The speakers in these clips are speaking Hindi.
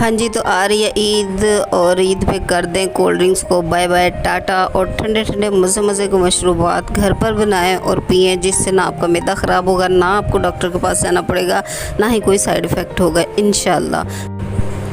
हाँ जी, तो आ रही है ईद और ईद पे कर दें कोल्ड ड्रिंक्स को बाय बाय टाटा और ठंडे ठंडे मज़े मज़े के मशरूबात घर पर बनाएं और पिएं, जिससे ना आपका मैदा ख़राब होगा, ना आपको डॉक्टर के पास जाना पड़ेगा, ना ही कोई साइड इफ़ेक्ट होगा इंशाल्लाह।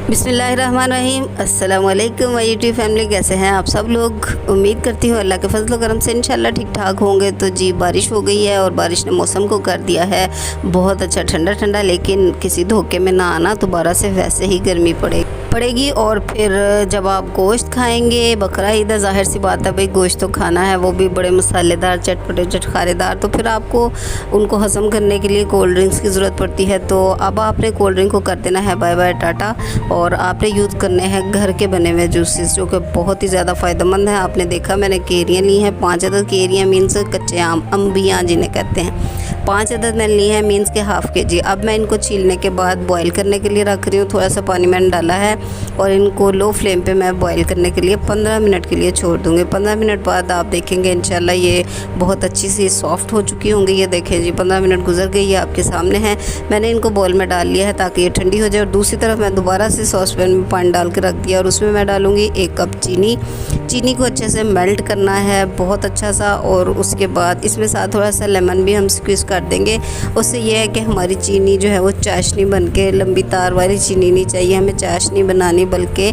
बिस्मिल्लाहिर्रहमानिर्रहीम। अस्सलाम वालेकुम माय यूट्यूब फैमिली, कैसे हैं आप सब लोग। उम्मीद करती हूँ अल्लाह के फजल करम से इंशाल्लाह ठीक ठाक होंगे। तो जी, बारिश हो गई है और बारिश ने मौसम को कर दिया है बहुत अच्छा ठंडा ठंडा, लेकिन किसी धोखे में ना आना, दोबारा से वैसे ही गर्मी पड़ेगी। और फिर जब आप गोश्त खाएंगे, बकरा ईद है, ज़ाहिर सी बात है भाई गोश्त तो खाना है, वो भी बड़े मसालेदार चटपटे चटखारेदार, तो फिर आपको उनको हज़म करने के लिए कोल्ड ड्रिंक्स की ज़रूरत पड़ती है। तो अब आपने कोल्ड ड्रिंक को कर देना है बाय बाय टाटा और आपने यूज़ करने हैं घर के बने हुए जूसेस, जो कि बहुत ही ज़्यादा फ़ायदेमंद है। आपने देखा मैंने केरियाँ ली हैं, 5 अदद केरियाँ मीन्स कच्चे आम, अम्बियाँ जिन्हें कहते हैं, 5 अदद मैंने ली है मीन्स के हाफ़ kg। अब मैं इनको छीलने के बाद बॉईल करने के लिए रख रही हूँ। थोड़ा सा पानी मैंने डाला है और इनको लो फ्लेम पे मैं बॉईल करने के लिए 15 मिनट के लिए छोड़ दूँगी। 15 मिनट बाद आप देखेंगे इंशाल्लाह ये बहुत अच्छी सी सॉफ़्ट हो चुकी होंगी। ये देखें जी, 15 मिनट गुजर गई, ये आपके सामने है। मैंने इनको बॉल में डाल लिया है ताकि ये ठंडी हो जाए। और दूसरी तरफ मैं दोबारा से सॉसपैन में पानी डाल के रख दिया और उसमें मैं डालूँगी 1 कप चीनी को अच्छे से मेल्ट करना है बहुत अच्छा सा। और उसके बाद इसमें साथ थोड़ा सा लेमन भी हम स्क्वीज़ कर देंगे। उससे ये है कि हमारी चीनी जो है वो चाशनी बन के, लंबी तार वाली चीनी नहीं चाहिए हमें चाशनी बनानी, बल्कि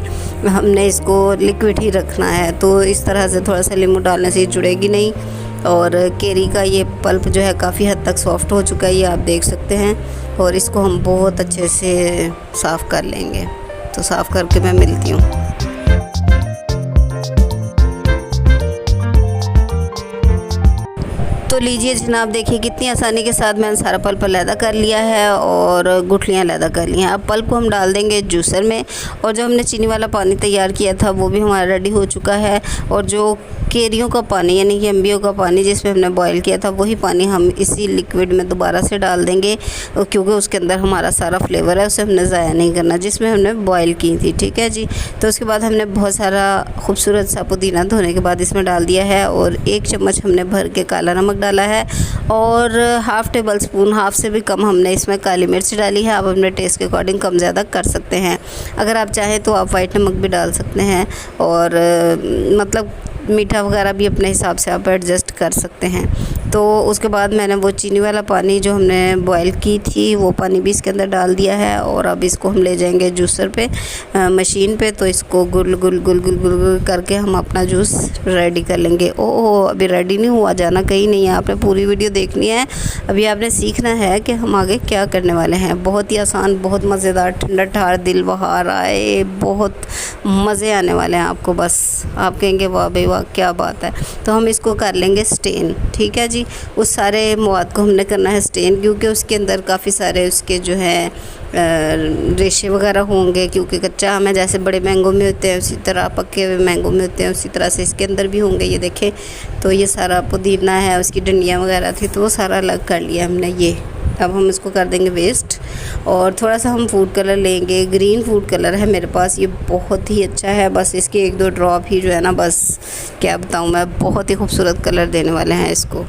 हमने इसको लिक्विड ही रखना है। तो इस तरह से थोड़ा सा नींबू डालने से ये जुड़ेगी नहीं। और केरी का ये पल्प जो है काफ़ी हद तक सॉफ्ट हो चुका है, ये आप देख सकते हैं। और इसको हम बहुत अच्छे से साफ़ कर लेंगे। तो साफ़ करके मैं मिलती हूँ। तो लीजिए जनाब, देखिए कितनी आसानी के साथ मैंने सारा पल्प अलहदा कर लिया है और गुठलियाँ अलहदा कर ली हैं। अब पल्प को हम डाल देंगे जूसर में। और जो हमने चीनी वाला पानी तैयार किया था वो भी हमारा रेडी हो चुका है। और जो केरियों का पानी यानी कि अम्बियों का पानी जिसमें हमने बॉईल किया था, वही पानी हम इसी लिक्विड में दोबारा से डाल देंगे, क्योंकि उसके अंदर हमारा सारा फ्लेवर है, उसे हमने ज़ाया नहीं करना जिसमें हमने बॉईल की थी। ठीक है जी। तो उसके बाद हमने बहुत सारा खूबसूरत सा पुदीना धोने के बाद इसमें डाल दिया है और 1 चम्मच हमने भर के काला नमक डाला है और हाफ़ टेबल स्पून, हाफ़ से भी कम हमने इसमें काली मिर्च डाली है। आप अपने टेस्ट के अकॉर्डिंग कम ज़्यादा कर सकते हैं। अगर आप चाहें तो आप वाइट नमक भी डाल सकते हैं और मतलब मीठा वगैरह भी अपने हिसाब से आप एडजस्ट कर सकते हैं। तो उसके बाद मैंने वो चीनी वाला पानी जो हमने बॉईल की थी वो पानी भी इसके अंदर डाल दिया है। और अब इसको हम ले जाएंगे जूसर पे, मशीन पे। तो इसको गुल गुल गुल गुल गुल गुल करके हम अपना जूस रेडी कर लेंगे। ओह, अभी रेडी नहीं हुआ, जाना कहीं नहीं है, आपने पूरी वीडियो देखनी है। अभी आपने सीखना है कि हम आगे क्या करने वाले हैं। बहुत ही आसान, बहुत मज़ेदार, ठंडा ठार, दिल बहार आए, बहुत मज़े आने वाले हैं आपको। बस आप कहेंगे वाह भाई वाह क्या बात है। तो हम इसको कर लेंगे स्टेन। ठीक है जी। उस सारे मवाद को हमने करना है स्टेन, क्योंकि उसके अंदर काफ़ी सारे उसके जो है रेशे वगैरह होंगे, क्योंकि कच्चा आम है, जैसे बड़े मैंगो में होते हैं उसी तरह पके हुए मैंगो में होते हैं, उसी तरह से इसके अंदर भी होंगे। ये देखें, तो ये सारा पुदीना है, उसकी डंडियाँ वगैरह थी, तो वो सारा अलग कर लिया हमने। ये अब हम इसको कर देंगे वेस्ट। और थोड़ा सा हम फूड कलर लेंगे, ग्रीन फूड कलर है मेरे पास, ये बहुत ही अच्छा है। बस इसके 1-2 ड्रॉप ही जो है ना, बस क्या बताऊँ मैं, बहुत ही खूबसूरत कलर देने वाले हैं इसको।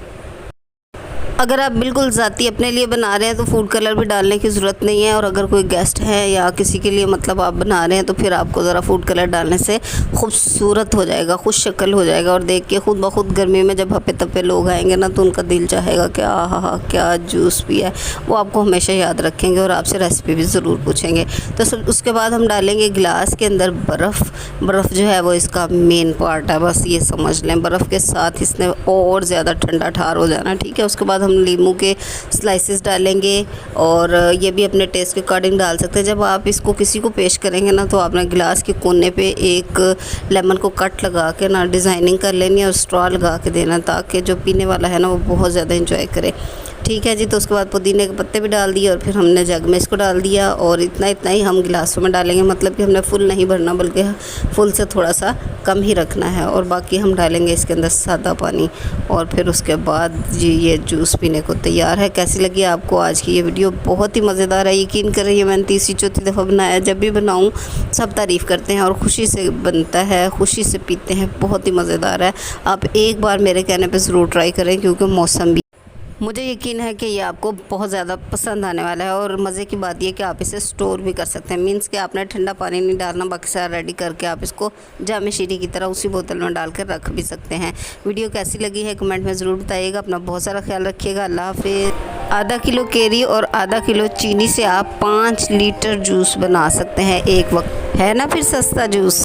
अगर आप बिल्कुल ज़ाती अपने लिए बना रहे हैं तो फूड कलर भी डालने की ज़रूरत नहीं है। और अगर कोई गेस्ट है या किसी के लिए मतलब आप बना रहे हैं तो फिर आपको ज़रा फूड कलर डालने से खूबसूरत हो जाएगा, खुश शक्ल हो जाएगा। और देख के खुद ब खुद गर्मी में जब हपे तपे लोग आएंगे ना, तो उनका दिल चाहेगा कि आहा क्या जूस पिया है। वो आपको हमेशा याद रखेंगे और आपसे रेसिपी भी ज़रूर पूछेंगे। तो उसके बाद हम डालेंगे गिलास के अंदर बर्फ़ जो है वो इसका मेन पार्ट है, बस ये समझ लें। बर्फ़ के साथ इसने और ज़्यादा ठंडा ठार हो जाना। ठीक है। उसके बाद हम नींबू के स्लाइसेस डालेंगे और ये भी अपने टेस्ट के अकॉर्डिंग डाल सकते हैं। जब आप इसको किसी को पेश करेंगे ना, तो आपने गिलास के कोने पे एक लेमन को कट लगा के ना डिज़ाइनिंग कर लेनी है और स्ट्रॉ लगा के देना, ताकि जो पीने वाला है ना वो बहुत ज़्यादा इंजॉय करे। ठीक है जी। तो उसके बाद पुदीने के पत्ते भी डाल दिए और फिर हमने जग में इसको डाल दिया। और इतना ही हम गिलासों में डालेंगे, मतलब कि हमने फुल नहीं भरना, बल्कि फुल से थोड़ा सा कम ही रखना है। और बाकी हम डालेंगे इसके अंदर सादा पानी। और फिर उसके बाद जी ये जूस पीने को तैयार है। कैसी लगी आपको आज की ये वीडियो? बहुत ही मज़ेदार है, यकीन करें ये मैंने 3री-4थी दफ़ा बनाया। जब भी बनाऊँ सब तारीफ़ करते हैं और ख़ुशी से बनता है, ख़ुशी से पीते हैं, बहुत ही मज़ेदार है। आप एक बार मेरे कहने पर ज़रूर ट्राई करें, क्योंकि मौसम भी मुझे यकीन है कि ये आपको बहुत ज़्यादा पसंद आने वाला है। और मज़े की बात ये कि आप इसे स्टोर भी कर सकते हैं, मीन्स कि आपने ठंडा पानी नहीं डालना, बाकी सारा रेडी करके आप इसको जामे शीरी की तरह उसी बोतल में डाल कर रख भी सकते हैं। वीडियो कैसी लगी है कमेंट में ज़रूर बताइएगा। अपना बहुत सारा ख्याल रखिएगा। अल्लाह हाफिज़। आधा किलो केरी और आधा किलो चीनी से आप 5 लीटर जूस बना सकते हैं एक वक्त, है ना फिर सस्ता जूस।